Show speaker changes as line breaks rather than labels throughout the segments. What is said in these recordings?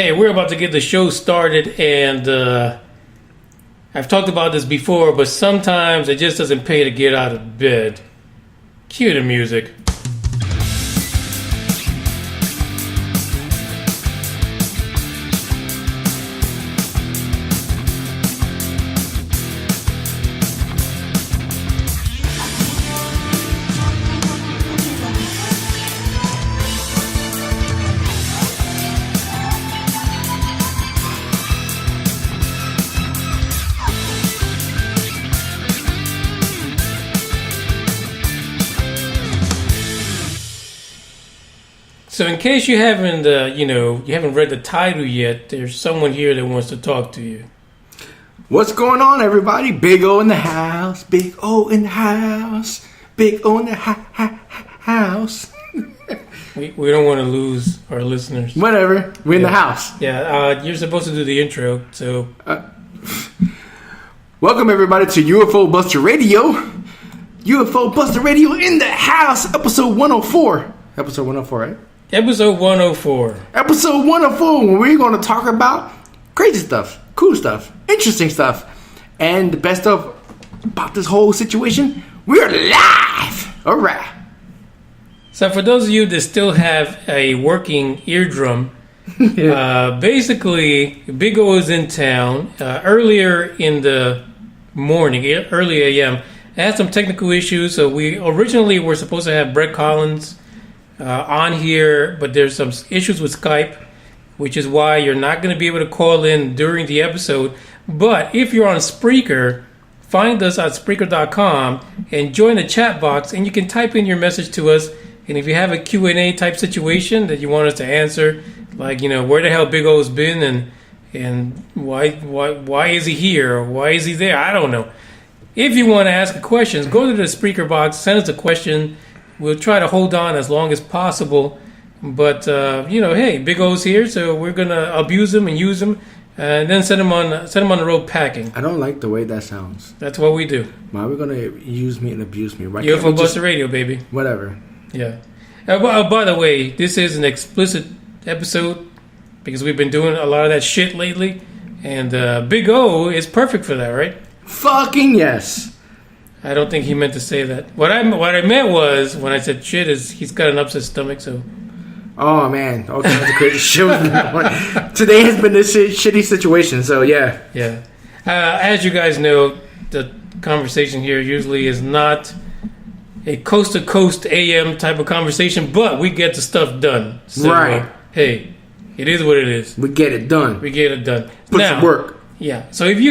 Hey, we're about to get the show started, and I've talked about this before, but sometimes it just doesn't pay to get out of bed. Cue the music. So in case you haven't, you haven't read the title yet, there's someone here that wants to talk to you.
What's going on, everybody? Big O in the house. Big O in the house. Big O in the house.
We don't want to lose our listeners.
Whatever. We're in the house.
Yeah, you're supposed to do the intro, so...
Welcome, everybody, to UFO Buster Radio. UFO Buster Radio in the house. Episode 104. Episode 104, right?
Episode 104.
Episode 104, where we're going to talk about crazy stuff, cool stuff, interesting stuff. And the best of about this whole situation, we're live. All right.
So for those of you that still have a working eardrum, basically, Big O is in town. Earlier in the morning, early a.m., I had some technical issues. So we originally were supposed to have Brett Collins on here, but there's some issues with Skype, which is why you're not going to be able to call in during the episode. But if you're on Spreaker, find us at Spreaker.com and join the chat box, and you can type in your message to us. And if you have a Q&A type situation that you want us to answer, like, where the hell Big O's been and why is he here or why is he there? I don't know. If you want to ask questions, go to the Spreaker box, send us a question. We'll try to hold on as long as possible. But, hey, Big O's here, so we're going to abuse him and use him and then send him on the road packing.
I don't like the way that sounds.
That's what we do.
Why are we going to use me and abuse me? Right?
UFO Buster Radio, baby.
Whatever.
Yeah. By the way, this is an explicit episode because we've been doing a lot of that shit lately. And Big O is perfect for that, right?
Fucking yes.
I don't think he meant to say that. What I meant was, when I said shit, is he's got an upset stomach, so...
Oh, man. Okay, that's a crazy shit. Today has been this shitty situation, so yeah.
Yeah. As you guys know, the conversation here usually is not a coast-to-coast AM type of conversation, but we get the stuff done. So,
right.
Hey, it is what it is.
We get it done.
We get it done.
Put some work.
Yeah, so if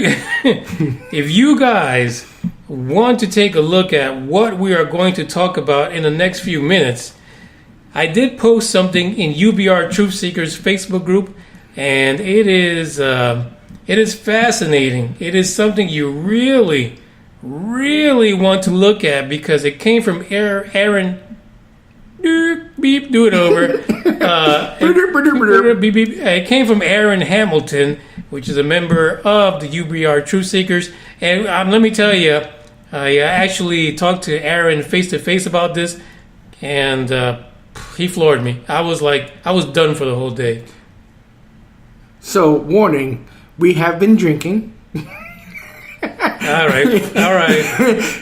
you guys want to take a look at what we are going to talk about in the next few minutes, I did post something in UBR Truth Seekers Facebook group, and it is fascinating. It is something you really, really want to look at because it came from Aaron. Beep, do it over. It came from Aaron Hamilton, which is a member of the UBR Truth Seekers. And let me tell you, I actually talked to Aaron face-to-face about this, and he floored me. I was done for the whole day.
So, warning, we have been drinking.
All right.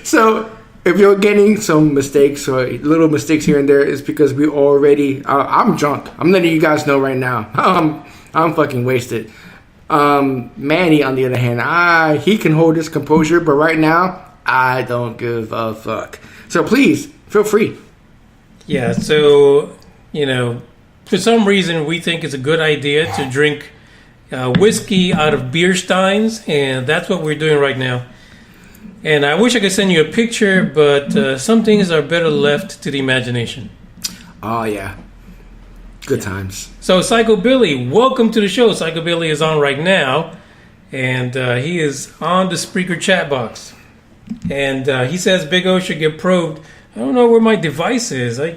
So... if you're getting some mistakes or little mistakes here and there, it's because we already... I'm drunk. I'm letting you guys know right now. I'm fucking wasted. Manny, on the other hand, he can hold his composure, but right now, I don't give a fuck. So please, feel free.
Yeah, so, for some reason, we think it's a good idea to drink whiskey out of beer steins, and that's what we're doing right now. And I wish I could send you a picture, but some things are better left to the imagination.
Oh, yeah. Good times.
So, Psycho Billy, welcome to the show. Psycho Billy is on right now, and he is on the Spreaker chat box. And he says Big O should get probed. I don't know where my device is. I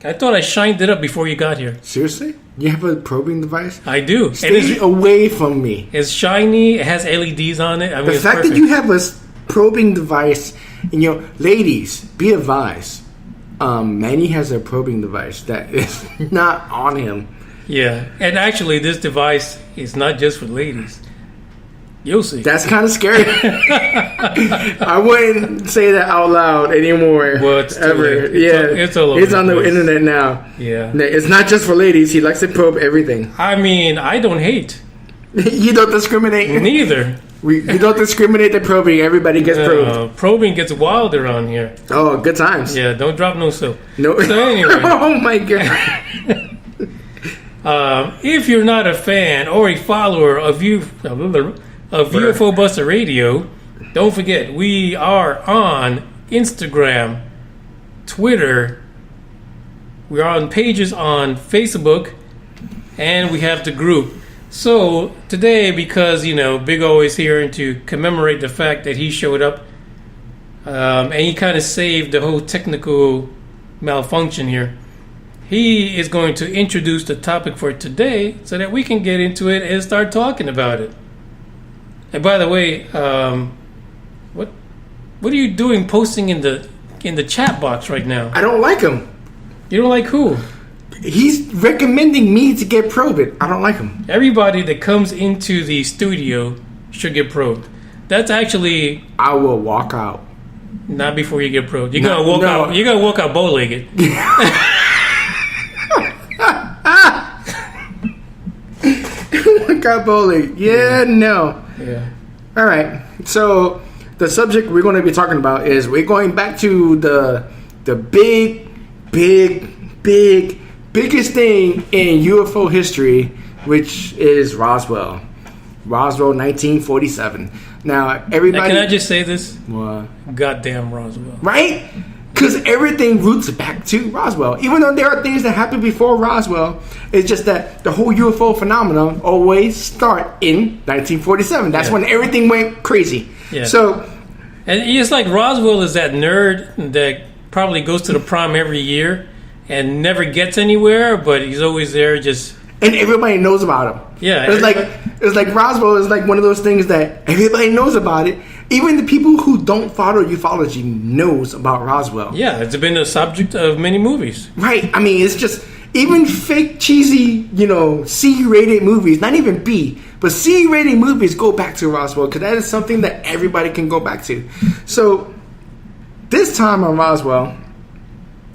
thought I shined it up before you got here.
Seriously? You have a probing device?
I do.
Stay away from me.
It's shiny. It has LEDs on it. I mean,
the fact that you have a probing device, and ladies, be advised. Manny has a probing device that is not on him.
Yeah, and actually, this device is not just for ladies. You'll see.
That's kind of scary. I wouldn't say that out loud anymore.
Well, it's
ever.
It's all over
It's on the internet now.
Yeah.
It's not just for ladies. He likes to probe everything.
I mean, I don't hate.
You don't discriminate.
Neither.
You don't discriminate the probing. Everybody gets probed.
Probing gets wild around here.
Oh, good times.
Yeah, don't drop no soap.
No.
So anyway.
Oh my god.
If you're not a fan or a follower of UFO Buster Radio, don't forget we are on Instagram, Twitter. We are on pages on Facebook, and we have the group. So today, because Big O is here to commemorate the fact that he showed up, and he kind of saved the whole technical malfunction here. He is going to introduce the topic for today so that we can get into it and start talking about it. And by the way, what are you doing posting in the chat box right now?
I don't like him.
You don't like who?
He's recommending me to get probed. I don't like him.
Everybody that comes into the studio should get probed. That's actually...
I will walk out.
Not before you get probed. You're gonna walk out. You're gonna walk out bow-legged.
Walk out bow-legged. Yeah, no.
Yeah.
All right. So the subject we're going to be talking about is we're going back to the biggest thing in UFO history, which is Roswell. Roswell, 1947. Now, everybody...
Can I just say this?
What?
Goddamn Roswell.
Right? Because everything roots back to Roswell. Even though there are things that happened before Roswell, it's just that the whole UFO phenomenon always start in 1947. That's when everything went crazy.
Yeah.
So...
And it's like Roswell is that nerd that probably goes to the prom every year and never gets anywhere, but he's always there just...
And everybody knows about him.
Yeah.
It's like Roswell is like one of those things that everybody knows about it. Even the people who don't follow ufology knows about Roswell.
Yeah, it's been the subject of many movies.
Right. I mean, it's just... Even fake, cheesy, C-rated movies, not even B, but C-rated movies go back to Roswell because that is something that everybody can go back to. So, this time on Roswell...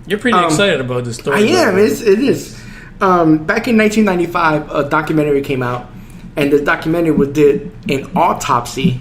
You're pretty excited about this story.
I am. It is. Back in 1995, a documentary came out, and the documentary did an autopsy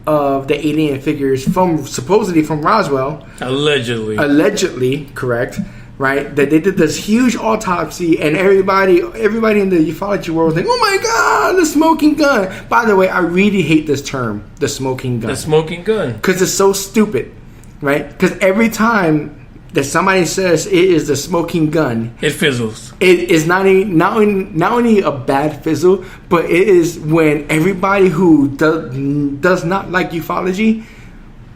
of the alien figures supposedly from Roswell. Allegedly, correct. Right, that they did this huge autopsy, and everybody in the ufology world was like, "Oh my god, the smoking gun!" By the way, I really hate this term, the smoking gun.
The smoking gun,
because it's so stupid, right? Because every time that somebody says it is the smoking gun,
it fizzles.
It is not only a bad fizzle, but it is when everybody who does not like ufology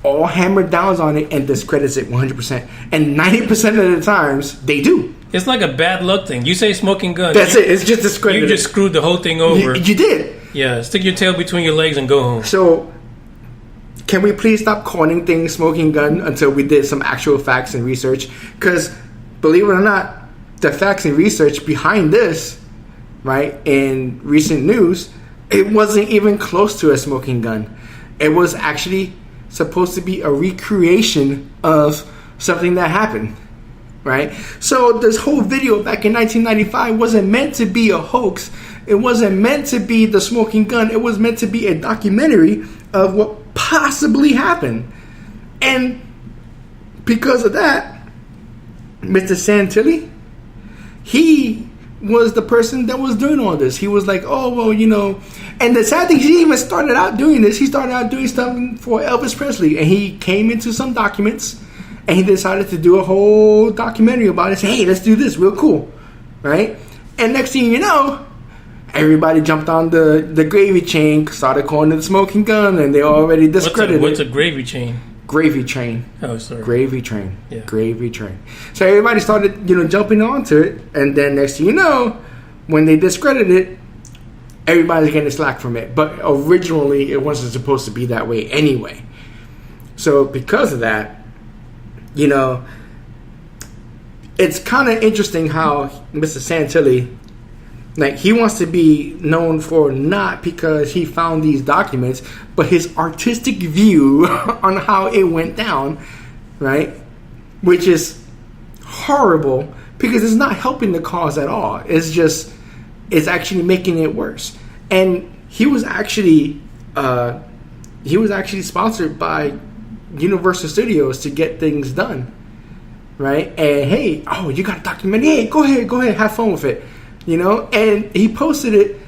all hammer downs on it and discredits it 100%. And 90% of the times, they do.
It's like a bad luck thing. You say smoking gun.
That's it. It's just discredited.
You just screwed the whole thing over.
You did.
Yeah, stick your tail between your legs and go home.
So, can we please stop calling things smoking gun until we did some actual facts and research? Because, believe it or not, the facts and research behind this, right, in recent news, it wasn't even close to a smoking gun. It was actually supposed to be a recreation of something that happened, right? So this whole video back in 1995 wasn't meant to be a hoax. It wasn't meant to be the smoking gun. It was meant to be a documentary of what possibly happened. And because of that, Mr. Santilli, he was the person that was doing all this. He was like, oh, well, and the sad thing, he even started out doing this. He started out doing something for Elvis Presley, and he came into some documents, and he decided to do a whole documentary about it. Say, hey, let's do this, real cool, right? And next thing you know, everybody jumped on the gravy chain, started calling it the smoking gun, and they already discredited
What's a gravy chain?
Gravy train.
Oh, sorry.
Gravy train.
Yeah.
Gravy train. So everybody started, jumping onto it, and then next thing you know, when they discredited it, everybody's getting slack from it. But originally, it wasn't supposed to be that way anyway. So because of that, it's kind of interesting how Mr. Santilli Like, he wants to be known for not because he found these documents, but his artistic view on how it went down, right? Which is horrible because it's not helping the cause at all. It's actually making it worse. And he was actually sponsored by Universal Studios to get things done, right? And hey, oh, you got a documentary? Hey, go ahead, have fun with it. You know, and he posted it,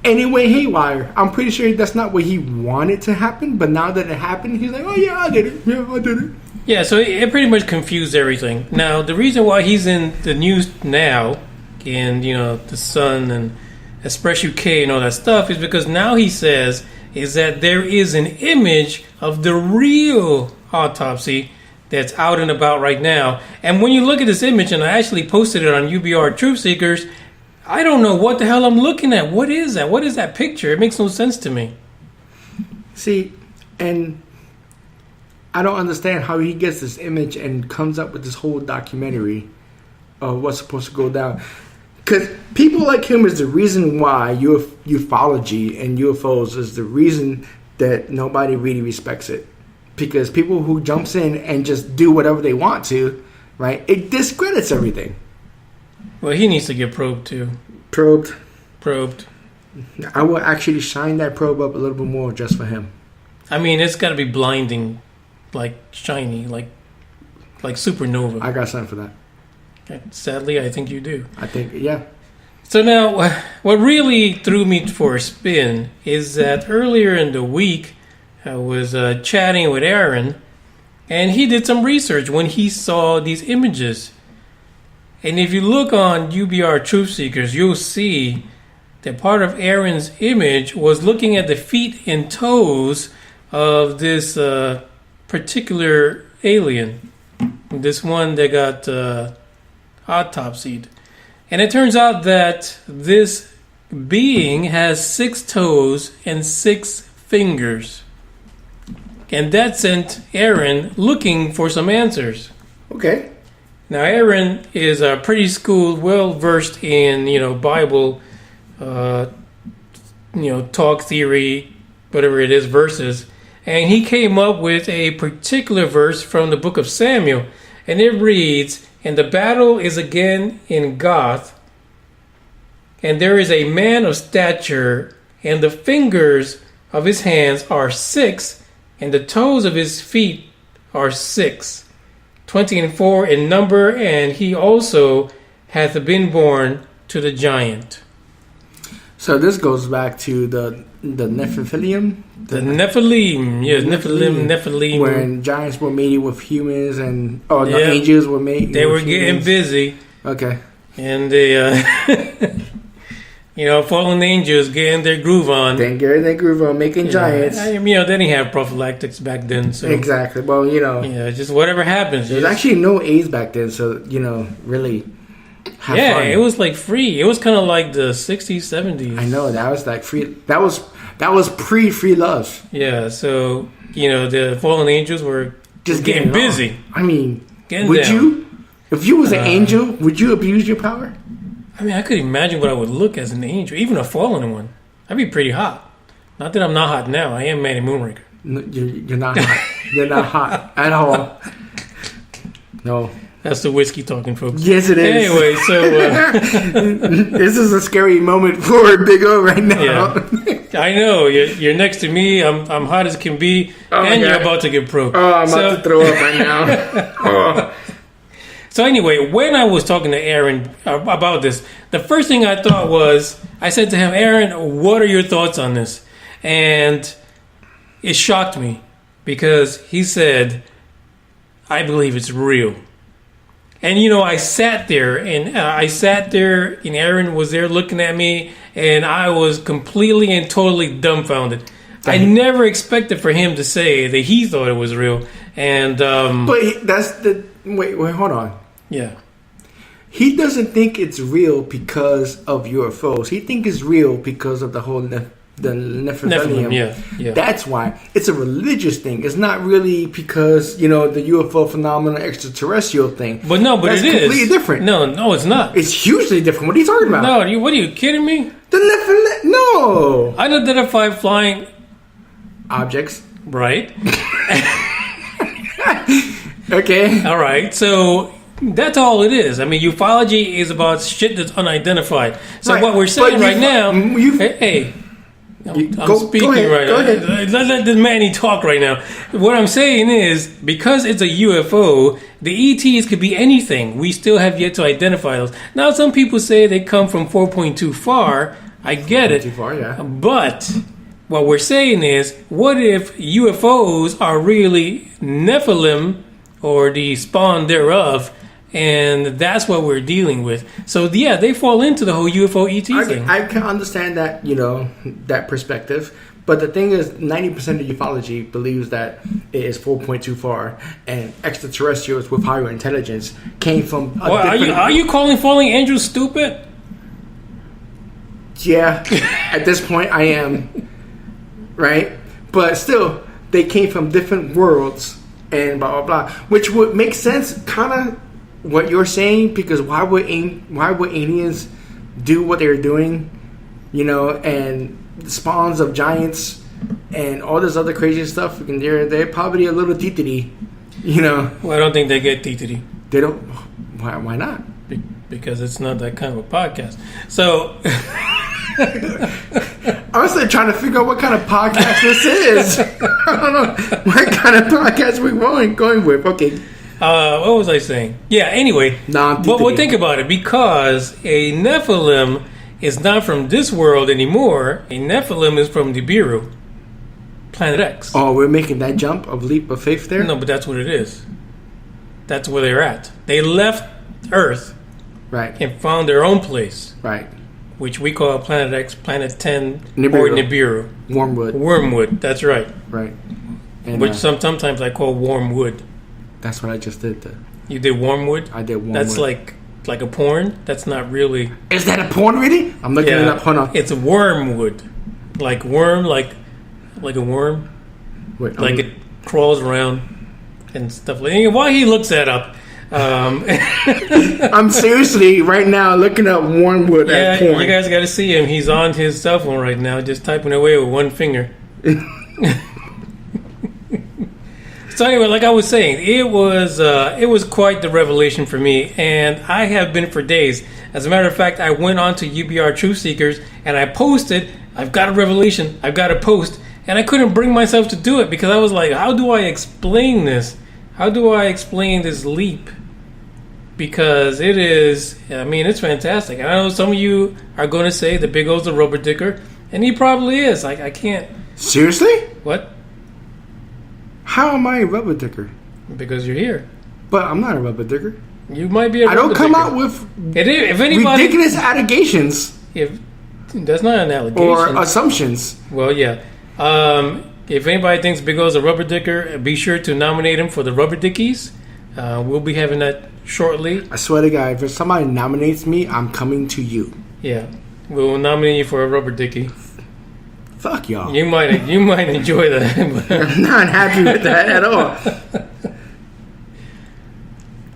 and it went haywire. I'm pretty sure that's not what he wanted to happen, but now that it happened, he's like, "Oh yeah, I did it. Yeah, I did it."
Yeah, so it pretty much confused everything. Now, the reason why he's in the news now, and the Sun and Express UK and all that stuff, is because now he says is that there is an image of the real autopsy that's out and about right now. And when you look at this image, and I actually posted it on UBR Truth Seekers, I don't know what the hell I'm looking at. What is that? What is that picture? It makes no sense to me.
See, and I don't understand how he gets this image and comes up with this whole documentary of what's supposed to go down. Because people like him is the reason why ufology and UFOs is the reason that nobody really respects it. Because people who jumps in and just do whatever they want to, right? It discredits everything.
Well, he needs to get probed too.
Probed. I will actually shine that probe up a little bit more just for him.
I mean, it's got to be blinding, like shiny, like supernova.
I got something for that.
Sadly, I think you do.
I think, yeah.
So now, what really threw me for a spin is that earlier in the week, I was chatting with Aaron, and he did some research when he saw these images. And if you look on UBR Truth Seekers, you'll see that part of Aaron's image was looking at the feet and toes of this particular alien. This one that got autopsied. And it turns out that this being has 6 toes and 6 fingers. And that sent Aaron looking for some answers.
Okay.
Now, Aaron is pretty schooled, well versed in Bible, talk theory, whatever it is, verses, and he came up with a particular verse from the book of Samuel, and it reads, "And the battle is again in Gath, and there is a man of stature, and the fingers of his hands are 6, and the toes of his feet are 6." 20 and 4 in number, and he also hath been born to the giant.
So this goes back to the Nephilim.
The Nephilim, yes, Nephilim.
When giants were mating with humans, and the angels were mating.
They were
humans.
getting busy.
Okay.
And they, fallen angels getting their groove on.
Then getting their groove on, making giants.
They didn't have prophylactics back then. So
exactly. Well,
just whatever happens.
There's actually no AIDS back then, so really. Have fun.
It was like free. It was kind of like the 60s, 70s.
I know, that was like free. That was pre-free love.
Yeah, so the fallen angels were
just
getting busy.
I mean,
would
you, if you was an angel, would you abuse your power?
I mean, I could imagine what I would look as an angel, even a fallen one. I'd be pretty hot. Not that I'm not hot now. I am Manny Moonraker.
No, you're not hot. You're not hot at all. No.
That's the whiskey talking, folks.
Yes, it is.
Anyway, so
this is a scary moment for Big O right now.
Yeah. I know. You're next to me. I'm hot as can be, and you're about to get broke.
Oh, I'm about to throw up right now. Oh.
So anyway, when I was talking to Aaron about this, the first thing I thought was, I said to him, "Aaron, what are your thoughts on this?" And it shocked me because he said, "I believe it's real." And I sat there, and Aaron was there looking at me, and I was completely and totally dumbfounded. I never expected for him to say that he thought it was real. And
but that's the wait, hold on.
Yeah,
he doesn't think it's real because of UFOs. He thinks it's real because of the whole the Nephilim.
Yeah.
That's why it's a religious thing. It's not really because the UFO phenomenon, extraterrestrial thing.
But
that's
it is
completely different.
No, it's not.
It's hugely different. What are you talking about?
No, what are you kidding me?
The Nephilim. No.
Unidentified flying
objects.
Right.
Okay.
All right. So that's all it is. I mean, ufology is about shit that's unidentified. So
right.
what we're saying right now, hey, I'm speaking right now. Let the Manny talk right now. What I'm saying is, because it's a UFO, the ETs could be anything. We still have yet to identify those. Now, some people say they come from 4.2 far. I get it.
Too far, yeah.
But what we're saying is, what if UFOs are really Nephilim or the spawn thereof? And that's what we're dealing with. So, yeah, they fall into the whole UFO ET thing.
I can understand that, that perspective. But the thing is, 90% of ufology believes that it is 4.2 far, and extraterrestrials with higher intelligence came from a different...
Are you calling falling angels stupid?
Yeah, at this point I am. Right? But still, they came from different worlds and blah, blah, blah. Which would make sense, kind of, what you're saying, because why would aliens do what they're doing, and spawns of giants and all this other crazy stuff, and they're probably a little titty,
Well, I don't think they get titty.
They don't. Why not?
Because it's not that kind of a podcast. So
I was trying to figure out what kind of podcast this is. I don't know what kind of podcast we're going with. Okay.
What was I saying? Yeah, anyway. But think about it. Because a Nephilim is not from this world anymore. A Nephilim is from Nibiru. Planet X.
Oh, we're making that leap of faith there?
No, but that's what it is. That's where they're at. They left Earth.
Right.
And found their own place.
Right.
Which we call Planet X, Planet 10,
Nibiru.
or Nibiru. Wormwood, that's right.
Right. And,
which sometimes I call Wormwood.
That's what I just did.
You did Wormwood?
I did Wormwood.
That's like a porn? That's not really...
Is that a porn really? I'm looking it up. Hold on.
It's Wormwood. Like worm, like a worm.
Wait,
it crawls around and stuff like that. While he looks that up...
I'm seriously right now looking up Wormwood as porn.
You guys got to see him. He's on his cell phone right now, just typing away with one finger. So anyway, like I was saying, it was quite the revelation for me, and I have been for days. As a matter of fact, I went on to UBR Truth Seekers and I posted, I've got a revelation, I've got a post, and I couldn't bring myself to do it because I was like, how do I explain this? How do I explain this leap? Because it's fantastic. And I know some of you are going to say the Big O's a rubber dicker, and he probably is. I can't.
Seriously?
What?
How am I a rubber dicker?
Because you're here.
But I'm not a rubber dicker.
You might be a rubber dicker.
I don't come out with ridiculous allegations.
If that's not an allegation.
Or assumptions.
Well, yeah. If anybody thinks Big O's a rubber dicker, be sure to nominate him for the Rubber Dickies. We'll be having that shortly.
I swear to God, if somebody nominates me, I'm coming to you.
Yeah, we'll nominate you for a Rubber Dickie.
Fuck y'all.
You might enjoy that.
I'm not happy with that at all.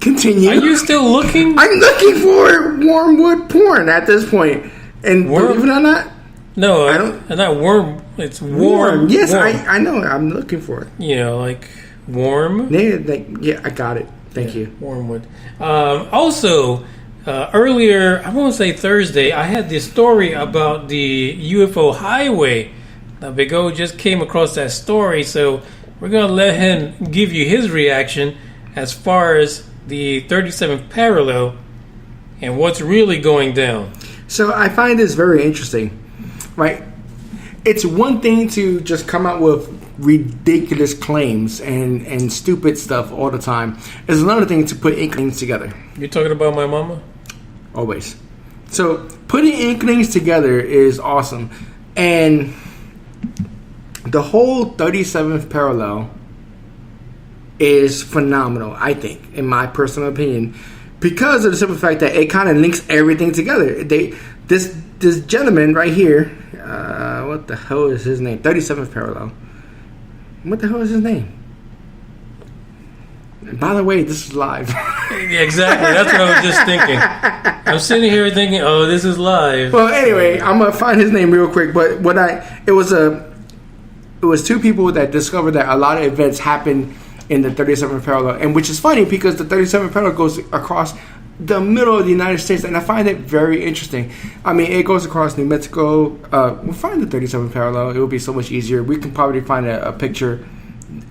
Continue.
Are you still looking?
I'm looking for Wormwood porn at this point. And believe it or not,
no, it's not worm. It's warm.
Yes,
warm.
I know. I'm looking for it.
Like warm.
Yeah, I got it. Thank you.
Wormwood. Also, earlier, I won't say Thursday, I had this story about the UFO highway. Now, Big O just came across that story, so we're going to let him give you his reaction as far as the 37th parallel and what's really going down.
So I find this very interesting, right? It's one thing to just come out with ridiculous claims and stupid stuff all the time. It's another thing to put inklings together.
You're talking about my mama?
Always. So putting inklings together is awesome. And the whole 37th parallel is phenomenal, I think, in my personal opinion, because of the simple fact that it kind of links everything together. This gentleman right here, what the hell is his name? 37th parallel. What the hell is his name? And by the way, this is live.
Yeah, exactly. That's what I was just thinking. I'm sitting here thinking, oh, this is live.
Well, anyway, I'm gonna find his name real quick. But it was two people that discovered that a lot of events happen in the 37th parallel, and which is funny because the 37th parallel goes across the middle of the United States, and I find it very interesting. I mean, it goes across New Mexico. We'll find the 37th parallel. It will be so much easier. We can probably find a picture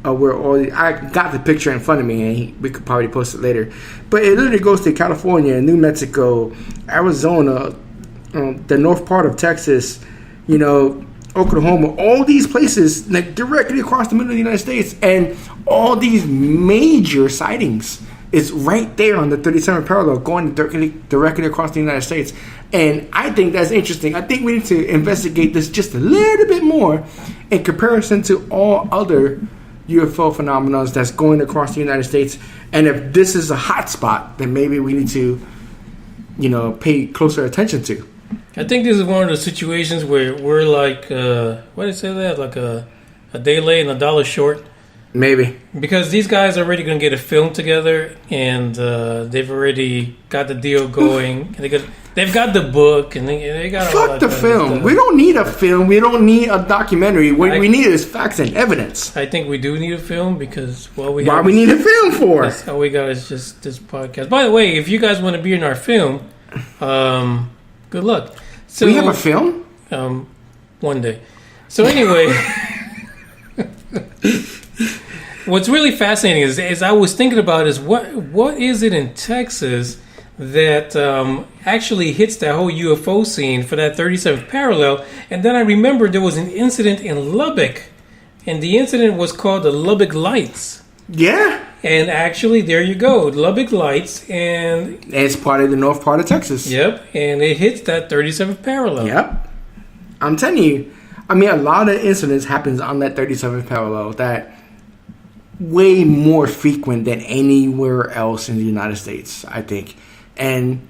where I got the picture in front of me, and we could probably post it later. But it literally goes to California, New Mexico, Arizona, the north part of Texas, Oklahoma, all these places like directly across the middle of the United States, and all these major sightings is right there on the 37th parallel, going directly across the United States. And I think that's interesting. I think we need to investigate this just a little bit more in comparison to all other UFO phenomena that's going across the United States. And if this is a hot spot, then maybe we need to, pay closer attention to.
I think this is one of those situations where we're like, what did I say that? Like a day late and a dollar short.
Maybe.
Because these guys are already going to get a film together, and they've already got the deal going. They've got the book, and they got all that.
Fuck the film. We don't need a film. We don't need a documentary. What we need is facts and evidence.
I think we do need a film because
why we need a film for?
That's all we got is just this podcast. By the way, if you guys want to be in our film, good luck. So
we have a film?
One day. So anyway, what's really fascinating is I was thinking about is what is it in Texas that actually hits that whole UFO scene for that 37th parallel? And then I remembered there was an incident in Lubbock, and the incident was called the Lubbock Lights.
Yeah.
And actually, there you go, Lubbock Lights, and
it's part of the north part of Texas.
Yep, and it hits that 37th parallel.
Yep. I'm telling you, I mean, a lot of incidents happens on that 37th parallel that way more frequent than anywhere else in the United States, I think. And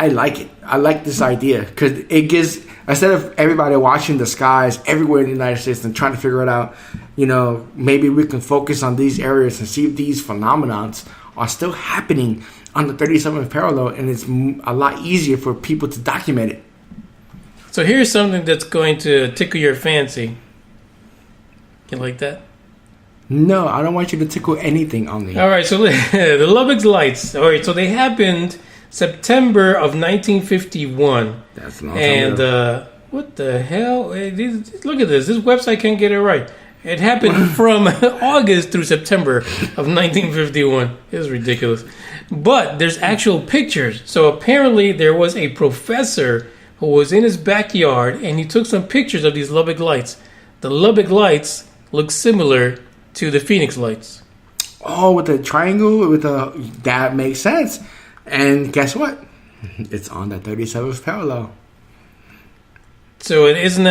I like it. I like this idea because it gives, instead of everybody watching the skies everywhere in the United States and trying to figure it out, maybe we can focus on these areas and see if these phenomenons are still happening on the 37th parallel, and it's a lot easier for people to document it.
So here's something that's going to tickle your fancy. You like that?
No, I don't want you to tickle anything on me.
All right, so the Lubbock Lights. All right, so they happened September of 1951.
That's a long time ago.
What the hell? Look at this. This website can't get it right. It happened from August through September of 1951. It was ridiculous. But there's actual pictures. So apparently there was a professor who was in his backyard, and he took some pictures of these Lubbock Lights. The Lubbock Lights look similar to the Phoenix Lights.
Oh, with the triangle, that makes sense. And guess what? It's on the 37th parallel.
So it isn't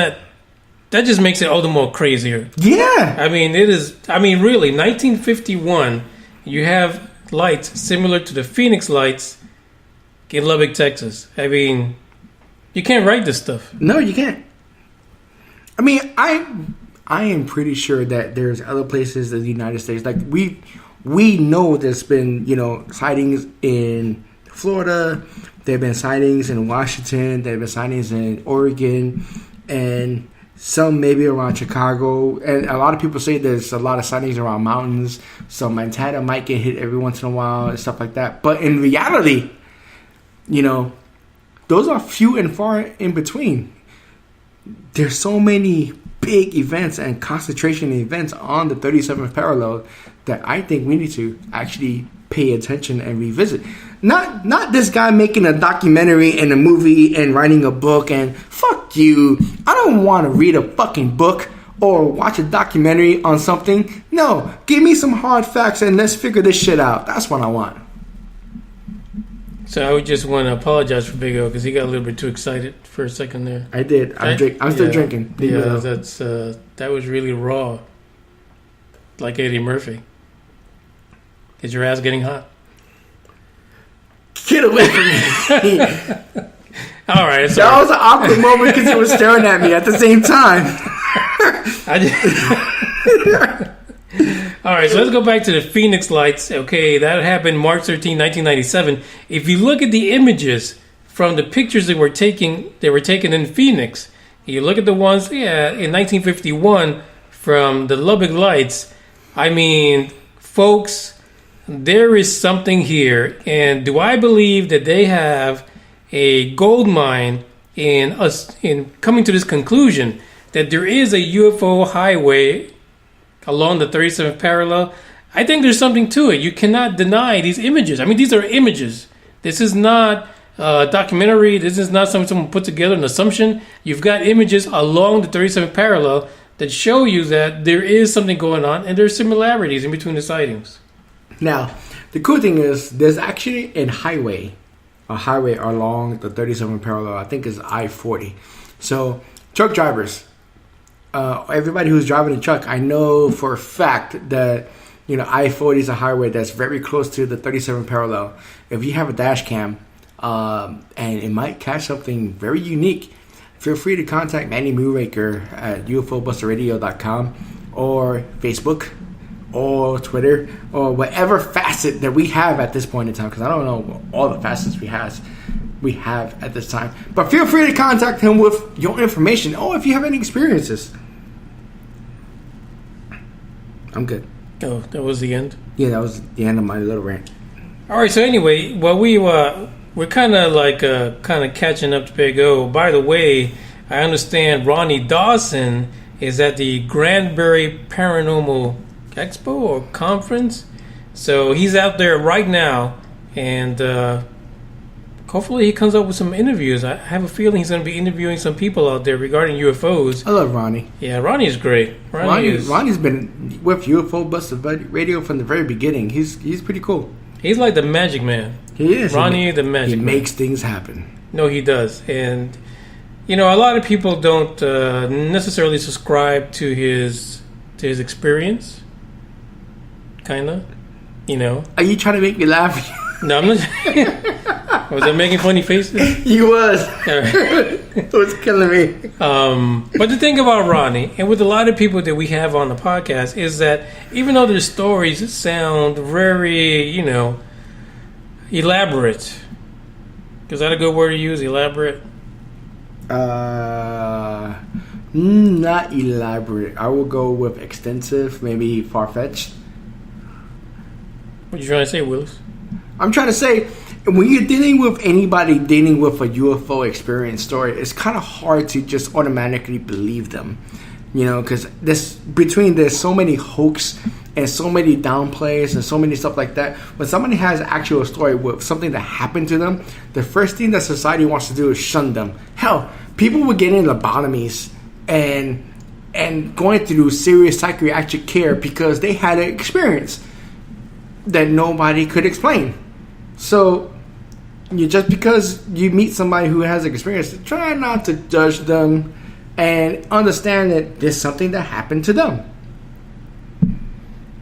that just makes it all the more crazier.
Yeah.
I mean, really, 1951, you have lights similar to the Phoenix Lights in Lubbock, Texas. I mean, you can't write this stuff.
No, you can't. I mean, I am pretty sure that there's other places in the United States. Like, we know there's been, sightings in Florida. There have been sightings in Washington. There have been sightings in Oregon. And some maybe around Chicago. And a lot of people say there's a lot of sightings around mountains. So Montana might get hit every once in a while and stuff like that. But in reality, those are few and far in between. There's so many big events and concentration events on the 37th parallel that I think we need to actually pay attention and revisit. Not this guy making a documentary and a movie and writing a book, and fuck you. I don't want to read a fucking book or watch a documentary on something. No, give me some hard facts and let's figure this shit out. That's what I want.
So I would just want to apologize for Big O because he got a little bit too excited for a second there.
I did. I'm still drinking.
Yeah, that was really raw. Like Eddie Murphy. Is your ass getting hot?
Get away from me.
All right.
That was an awkward moment because it was staring at me at the same time.
All right, so let's go back to the Phoenix Lights. Okay, that happened March 13, 1997. If you look at the images from the pictures that were taken in Phoenix, you look at the ones in 1951 from the Lubbock Lights. I mean, folks, there is something here. And do I believe that they have a gold mine in coming to this conclusion that there is a UFO highway along the 37th parallel? I think there's something to it. You cannot deny these images. I mean, these are images. This is not a documentary. This is not something someone put together, an assumption. You've got images along the 37th parallel that show you that there is something going on, and there's similarities in between the sightings.
Now, the cool thing is there's actually a highway along the 37th parallel. I think it's I-40. So, truck drivers, everybody who's driving a truck, I know for a fact that I-40 is a highway that's very close to the 37th parallel. If you have a dash cam, and it might catch something very unique, feel free to contact Manny Moonraker at UFOBusterRadio.com or Facebook or Twitter or whatever facet that we have at this point in time, because I don't know all the facets we have at this time. But feel free to contact him with your information. If you have any experiences. I'm good.
Oh, that was the end?
Yeah, that was the end of my little rant.
All right, so anyway, we're kind of catching up to Big O. By the way, I understand Ronnie Dawson is at the Granbury Paranormal Expo or Conference. So he's out there right now, and hopefully he comes up with some interviews. I have a feeling he's going to be interviewing some people out there regarding UFOs.
I love Ronnie.
Yeah, Ronnie's great.
Ronnie's been with UFO Buster Radio from the very beginning. He's pretty cool.
He's like the magic man.
He is.
Ronnie, the magic man.
He makes things happen.
No, he does. And, a lot of people don't necessarily subscribe to his experience. Kind of.
Are you trying to make me laugh?
No, I'm not. Was I making funny faces?
He was. It was killing me.
But the thing about Ronnie, and with a lot of people that we have on the podcast, is that even though their stories sound very, elaborate. Is that a good word to use? Elaborate?
Not elaborate. I will go with extensive, maybe far-fetched.
What are you trying to say, Willis?
I'm trying to say, when you're dealing with anybody dealing with a UFO experience story, it's kind of hard to just automatically believe them. Because there's so many hoax and so many downplays and so many stuff like that. When somebody has an actual story with something that happened to them, the first thing that society wants to do is shun them. Hell, people were getting lobotomies and going through serious psychiatric care because they had an experience that nobody could explain. So, just because you meet somebody who has experience, try not to judge them and understand that there's something that happened to them.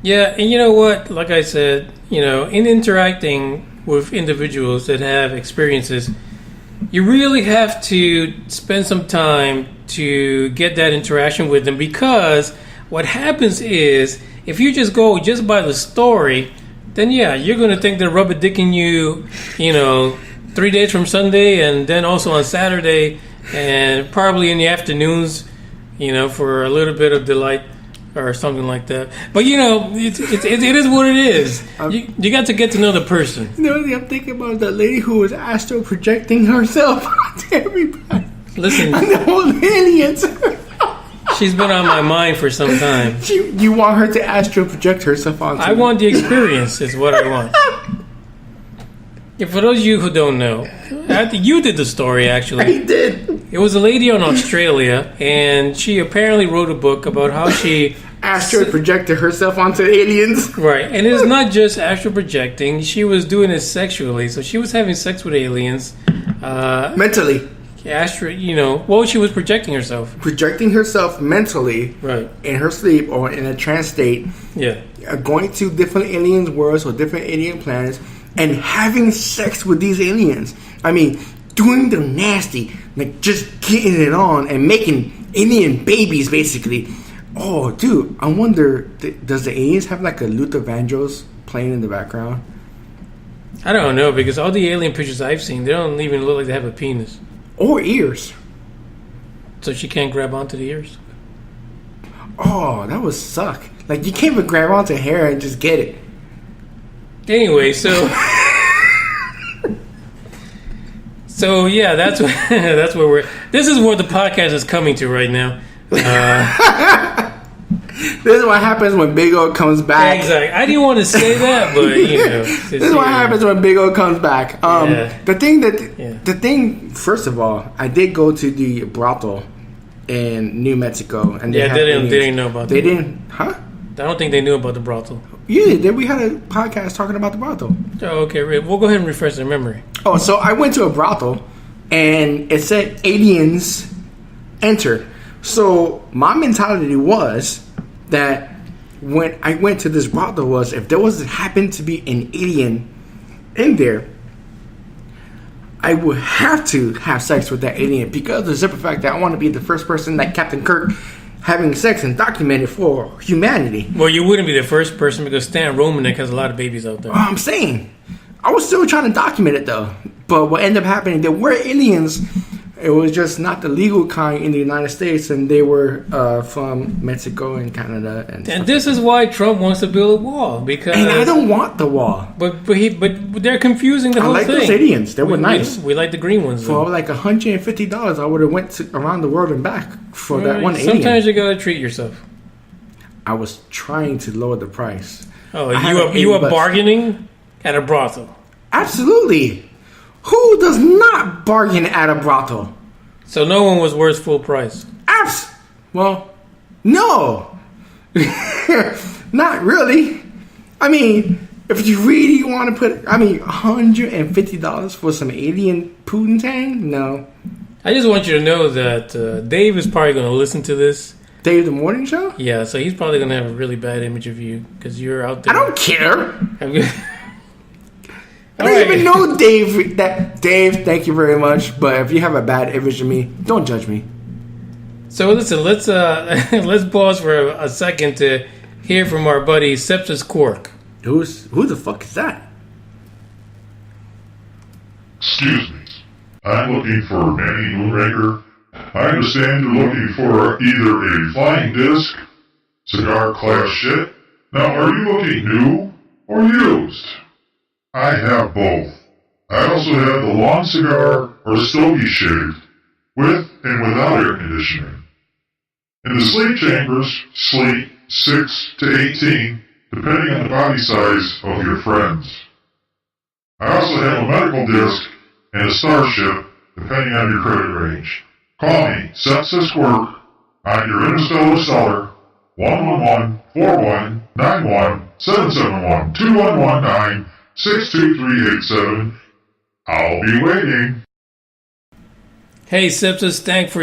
Yeah, and you know what? Like I said, in interacting with individuals that have experiences, you really have to spend some time to get that interaction with them, because what happens is, if you just go just by the story, then yeah, you're going to think they're rubber dicking you, 3 days from Sunday, and then also on Saturday, and probably in the afternoons, for a little bit of delight or something like that. But it is what it is. You got to get to know the person.
I'm thinking about the lady who was astral projecting herself onto everybody.
Listen,
and the whole aliens.
She's been on my mind for some time.
You want her to astral project herself onto
I want the experience, is what I want. Yeah, for those of you who don't know, you did the story, actually.
I did.
It was a lady in Australia, and she apparently wrote a book about how she
astral projected herself onto aliens.
Right, and it's not just astral projecting. She was doing it sexually, so she was having sex with aliens.
Mentally.
She was projecting herself.
Projecting herself mentally,
right,
in her sleep or in a trance state.
Yeah.
Going to different aliens' worlds or different alien planets and having sex with these aliens. I mean, doing the nasty, like just getting it on and making alien babies, basically. Oh, dude, I wonder, does the aliens have like a Luther Vandross playing in the background?
I don't know, because all the alien pictures I've seen, they don't even look like they have a penis.
Or ears.
So she can't grab onto the ears?
Oh, that would suck. Like, you can't even grab onto hair and just get it.
Anyway, so... So, yeah, that's where we're... This is where the podcast is coming to right now.
This is what happens when Big O comes back.
Exactly. I didn't want to say that, but, you know...
This is what happens when Big O comes back. The thing, first of all, I did go to the brothel in New Mexico. And
they didn't know about that.
They didn't... Huh?
I don't think they knew about the brothel.
Yeah, we had a podcast talking about the brothel.
Oh, okay. We'll go ahead and refresh their memory.
Oh, so I went to a brothel, and it said aliens enter. So my mentality was that when I went to this brothel was if there happened to be an alien in there, I would have to have sex with that alien because of the simple fact that I want to be the first person like Captain Kirk having sex and document it for humanity.
Well, you wouldn't be the first person because Stan Romanek has a lot of babies out there.
I'm saying. I was still trying to document it though. But what ended up happening, there were aliens. It was just not the legal kind in the United States, and they were from Mexico and Canada. And
this is why Trump wants to build a wall, because...
And I don't want the wall.
But they're confusing the whole thing.
I like those aliens. They were nice.
We like the green ones.
For like $150, I would have went around the world and back for that one alien.
Sometimes you gotta treat yourself.
I was trying to lower the price.
Oh, you are bargaining at a brothel?
Absolutely. Who does not bargain at a brothel?
So no one was worth full price?
Well, no. Not really. I mean, if you really want to put... I mean, $150 for some alien poontang? No.
I just want you to know that Dave is probably going to listen to this.
Dave the Morning Show?
Yeah, so he's probably going to have a really bad image of you because you're out there.
I don't care. I don't even know Dave. Dave, thank you very much. But if you have a bad image of me, don't judge me.
So listen, let's let's pause for a second to hear from our buddy Sepsis Quark.
Who the fuck is that?
Excuse me. I'm looking for Manny Moonraker. I understand you're looking for either a flying disc, cigar class shit. Now, are you looking new or used? I have both. I also have the long cigar or stogie shave, with and without air conditioning. In the sleep chambers, sleep 6 to 18, depending on the body size of your friends. I also have a medical disc and a starship, depending on your credit range. Call me, Sepsis Quark, on your interstellar stellar, 111-4191-771-2119. 62387. I'll be waiting.
Hey Sepsis, thanks for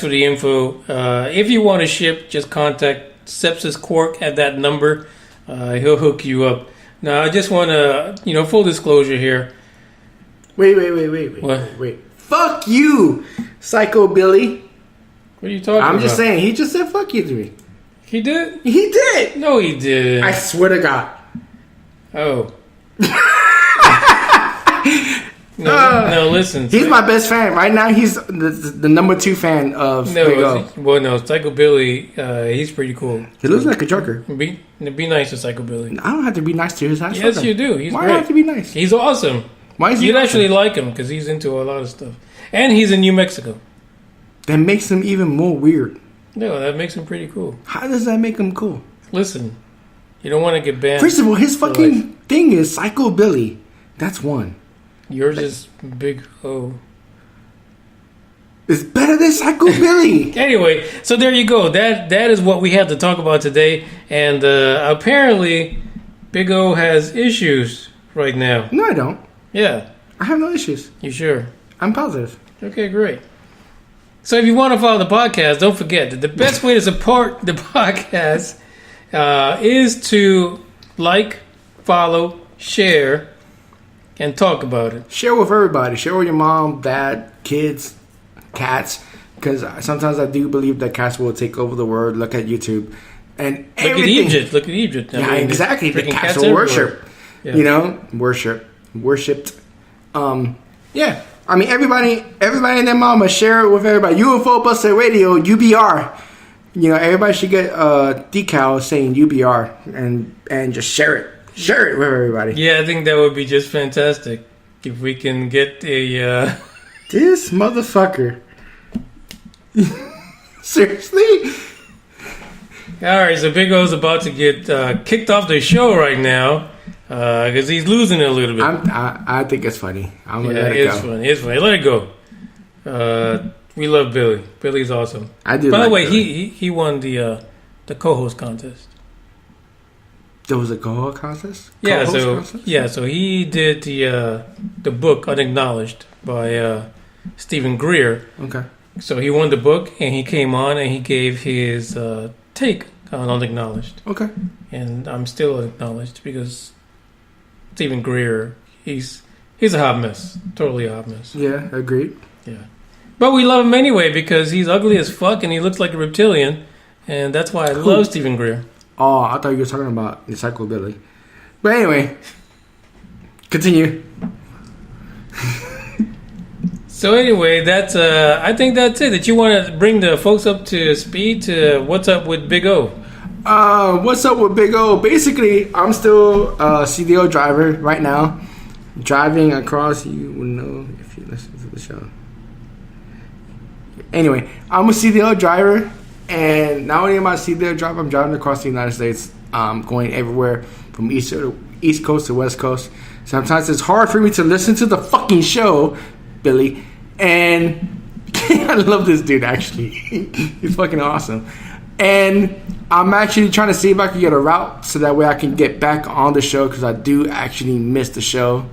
the info. If you want to ship, just contact Sepsis Quark at that number. He'll hook you up. Now I just want to, full disclosure here.
Wait. Fuck you, Psycho Billy.
What are you talking about?
I'm just saying, he just said fuck you to me.
He did?
He did.
No, he didn't.
I swear to God.
Oh. No, listen.
He's my best fan. Right now, he's the number 2 fan of Big O.
Well, no, Psycho Billy, he's pretty cool.
He looks like a joker.
Be nice to Psycho Billy.
I don't have to be nice to his house.
Yes, you do. He's
Why
great.
do I have to be nice?
He's awesome.
Why is he
You'd
awesome?
actually like him because he's into a lot of stuff. And he's in New Mexico.
That makes him even more weird.
No, that makes him pretty cool.
How does that make him cool?
Listen, you don't want to get banned.
First of all, his fucking thing is Psycho Billy. That's one.
Yours is Big O.
It's better than Psycho Billy.
Anyway, so there you go. That is what we have to talk about today. And apparently, Big O has issues right now.
No, I don't.
Yeah.
I have no issues.
You sure?
I'm positive.
Okay, great. So if you want to follow the podcast, don't forget that the best way to support the podcast is to like, follow, share, and talk about it.
Share with everybody. Share with your mom, dad, kids, cats. Because sometimes I do believe that cats will take over the world. Look at YouTube. And everything.
Look at Egypt.
Yeah, exactly. The cats will worship.
Yeah.
You know? Worshipped. Yeah. I mean, everybody and their mama share it with everybody. UFO Buster Radio, UBR. You know, everybody should get a decal saying UBR and just share it. Share it with everybody.
Yeah, I think that would be just fantastic. If we can get a...
This motherfucker. Seriously?
Alright, so Big O's about to get kicked off the show right now. Because he's losing it a little bit.
I think it's funny. I'm gonna let it go.
It's funny. Let it go. We love Billy. Billy's awesome.
I do.
By the way, he won the co-host contest.
There was a co-host contest.
Yeah. So he did the book Unacknowledged by Stephen Greer.
Okay. So
he won the book, and he came on and he gave his take on Unacknowledged.
Okay.
And I'm still unacknowledged because Stephen Greer, he's a hot mess. Totally a hot mess.
Yeah, agreed.
Yeah. But we love him anyway because he's ugly as fuck and he looks like a reptilian. And that's why I love Stephen Greer.
Oh, I thought you were talking about the Psycho Billy. But anyway, continue.
So anyway, that's I think that's it. That you want to bring the folks up to speed to what's up with Big O.
What's up with Big O? Basically, I'm still a CDL driver right now. Driving across, you would know if you listen to the show. Anyway, I'm a CDL driver, and not only am I a CDL driver, I'm driving across the United States, going everywhere from East Coast to West Coast. Sometimes it's hard for me to listen to the fucking show, Billy, and I love this dude, actually. He's fucking awesome. And I'm actually trying to see if I can get a route so that way I can get back on the show because I do actually miss the show.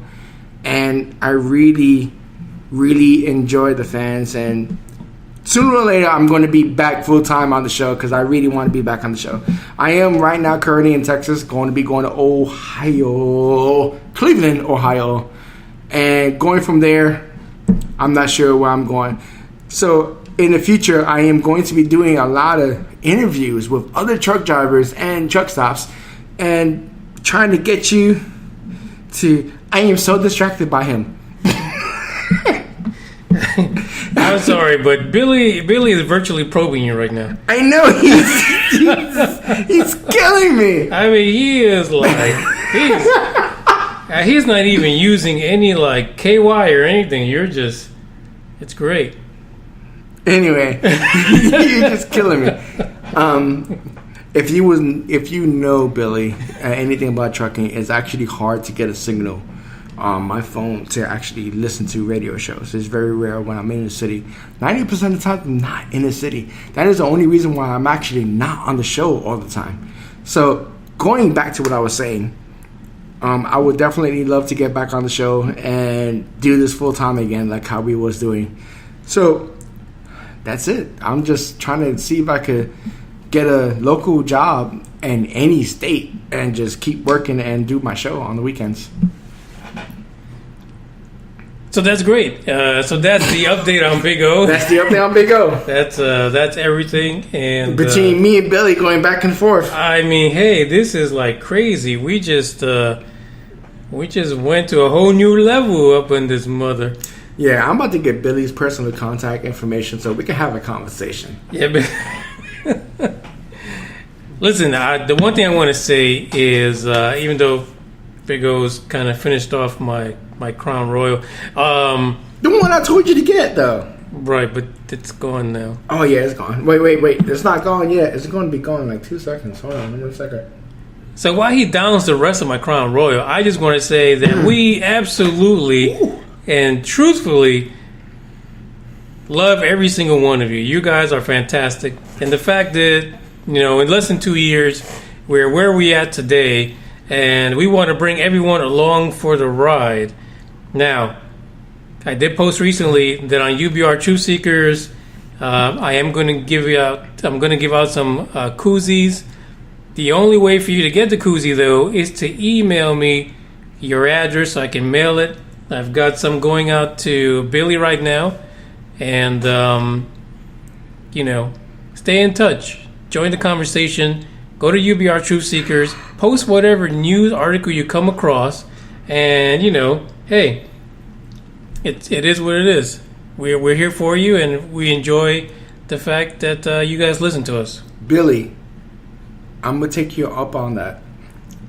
And I really, really enjoy the fans. And sooner or later, I'm going to be back full-time on the show because I really want to be back on the show. I am right now currently in Texas, going to Cleveland, Ohio. And going from there, I'm not sure where I'm going. So in the future, I am going to be doing a lot of interviews with other truck drivers and truck stops and trying to get you to... I am so distracted by him.
I'm sorry, but Billy is virtually probing you right now.
I know, he's killing me.
I mean, he is like... He's not even using any like KY or anything. You're just... It's great.
Anyway, you're just killing me. If you know Billy, anything about trucking, it's actually hard to get a signal on my phone to actually listen to radio shows. It's very rare when I'm in the city. 90% of the time, I'm not in the city. That is the only reason why I'm actually not on the show all the time. So, going back to what I was saying, I would definitely love to get back on the show and do this full time again, like how we was doing. So, that's it. I'm just trying to see if I could get a local job in any state and just keep working and do my show on the weekends.
So that's great. So that's the update on Big O.
That's the update on Big O.
That's everything. And
between me and Billy going back and forth.
I mean, hey, this is like crazy. We just went to a whole new level up in this mother.
Yeah, I'm about to get Billy's personal contact information so we can have a conversation.
Yeah, but listen, the one thing I want to say is even though Big O's kind of finished off my Crown Royal.
The one I told you to get, though.
Right, but it's gone now.
Oh, yeah, it's gone. Wait. It's not gone yet. It's going to be gone in like 2 seconds. Hold on, 1 second.
So while he downs the rest of my Crown Royal, I just want to say that we absolutely and truthfully love every single one of you. You guys are fantastic. And the fact that, in less than 2 years, we're where we at today, and we want to bring everyone along for the ride. Now, I did post recently that on UBR Truth Seekers, I am going to give out some koozies. The only way for you to get the koozie, though, is to email me your address so I can mail it. I've got some going out to Billy right now. And, stay in touch. Join the conversation. Go to UBR Truth Seekers. Post whatever news article you come across. And, hey, it is what it is. We're here for you, and we enjoy the fact that you guys listen to us.
Billy, I'm going to take you up on that.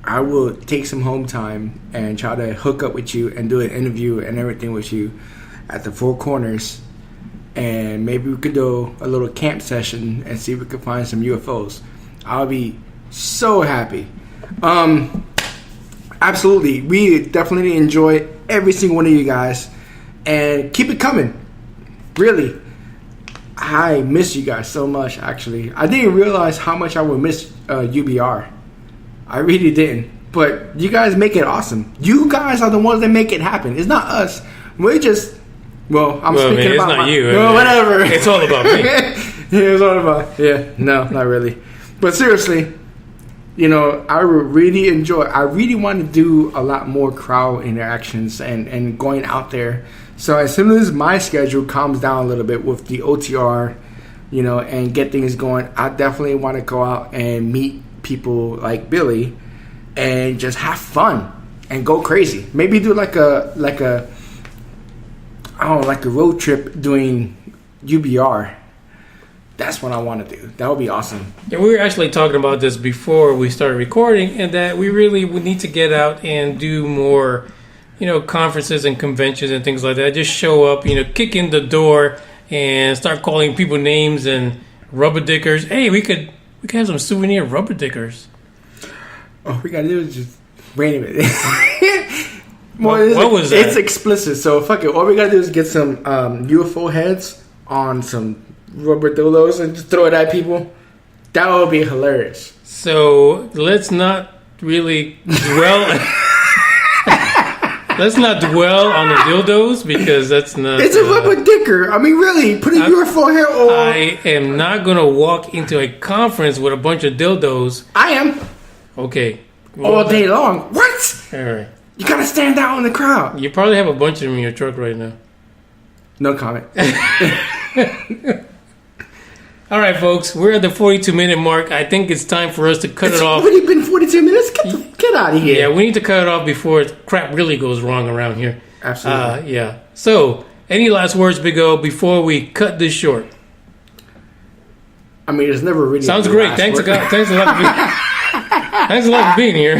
I will take some home time and try to hook up with you and do an interview and everything with you at the Four Corners. And maybe we could do a little camp session and see if we could find some UFOs. I'll be so happy. Absolutely. We definitely enjoy every single one of you guys. And keep it coming. Really. I miss you guys so much, actually. I didn't realize how much I would miss UBR. I really didn't. But you guys make it awesome. You guys are the ones that make it happen. It's not us. We're just... Well, I'm speaking about...
It's not you.
Well, whatever.
It's all about me.
It's all about... Yeah, no, not really. But seriously, I really enjoy... I really want to do a lot more crowd interactions and going out there. So as soon as my schedule calms down a little bit with the OTR, and get things going, I definitely want to go out and meet people like Billy and just have fun and go crazy. Maybe do like a road trip doing UBR. That's what I want to do. That would be awesome.
Yeah, we were actually talking about this before we started recording, and that we really would need to get out and do more, conferences and conventions and things like that. Just show up, kick in the door and start calling people names and rubber dickers. Hey, we could have some souvenir rubber dickers.
All we gotta do is just... Wait a minute.
What was that?
It's explicit, so fuck it. All we gotta do is get some UFO heads on some rubber dildos and just throw it at people. That would be hilarious.
So let's not really dwell. Let's not dwell on the dildos because that's not.
It's a rubber dicker. I mean, really, put a UFO head on.
I am not gonna walk into a conference with a bunch of dildos.
I am.
Okay.
All day long. What?
All right.
You gotta stand out in the crowd.
You probably have a bunch of them in your truck right now.
No comment.
All right, folks. We're at the 42-minute mark. I think it's time for us to cut it off.
It's already been 42 minutes? Get out of here.
Yeah, we need to cut it off before crap really goes wrong around here.
Absolutely.
Yeah. So, any last words, Big O, before we cut this short?
I mean, it's never really...
Sounds great. Thanks a lot for being here.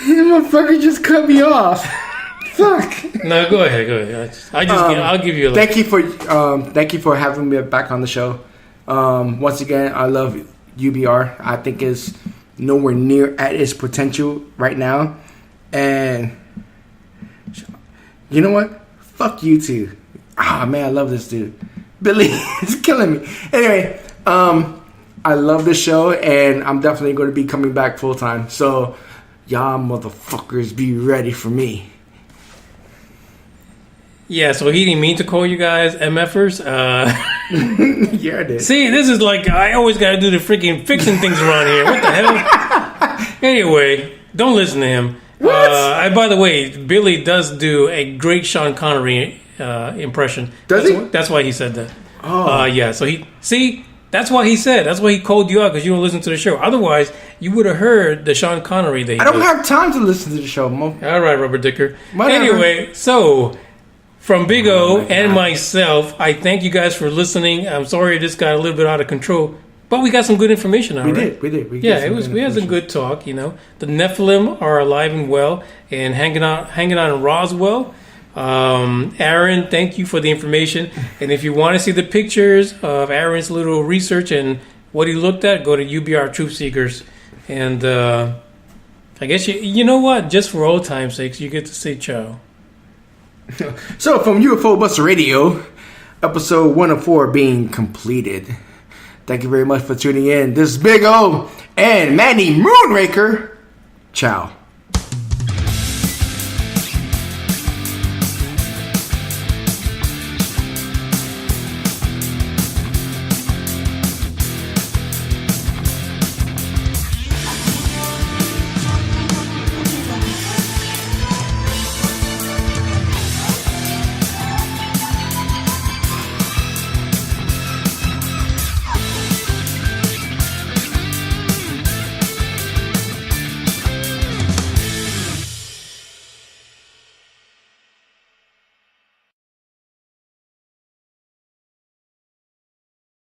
You motherfucker just cut me off. Fuck.
No, go ahead. I'll give you a...
Thank you for having me back on the show. Once again, I love UBR. I think it's nowhere near at its potential right now. And you know what? Fuck you too. Ah, man, I love this dude. Billy is killing me. Anyway, I love this show, and I'm definitely going to be coming back full time. So, y'all motherfuckers be ready for me.
Yeah, so he didn't mean to call you guys MFers.
Yeah, I did.
See, this is like, I always got to do the freaking fixing things around here. What the hell? Anyway, don't listen to him.
What?
By the way, Billy does do a great Sean Connery impression.
Does he?
That's why he said that.
Oh.
Yeah, so that's why he said. That's why he called you out, because you don't listen to the show. Otherwise, you would have heard the Sean Connery that he
I don't
did.
have time to listen to the show, Mo.
All right, Rubber Dicker.
Whatever.
Anyway, so... From Big O and myself, I thank you guys for listening. I'm sorry this got a little bit out of control, but we got some good information out of it.
We did.
We had some good talk. The Nephilim are alive and well and hanging out in Roswell. Aaron, thank you for the information. And if you want to see the pictures of Aaron's little research and what he looked at, go to UBR Truth Seekers. And I guess you know what? Just for old time's sakes, you get to say ciao.
So, from UFO Buster Radio, episode 104 being completed. Thank you very much for tuning in. This is Big O and Manny Moonraker. Ciao.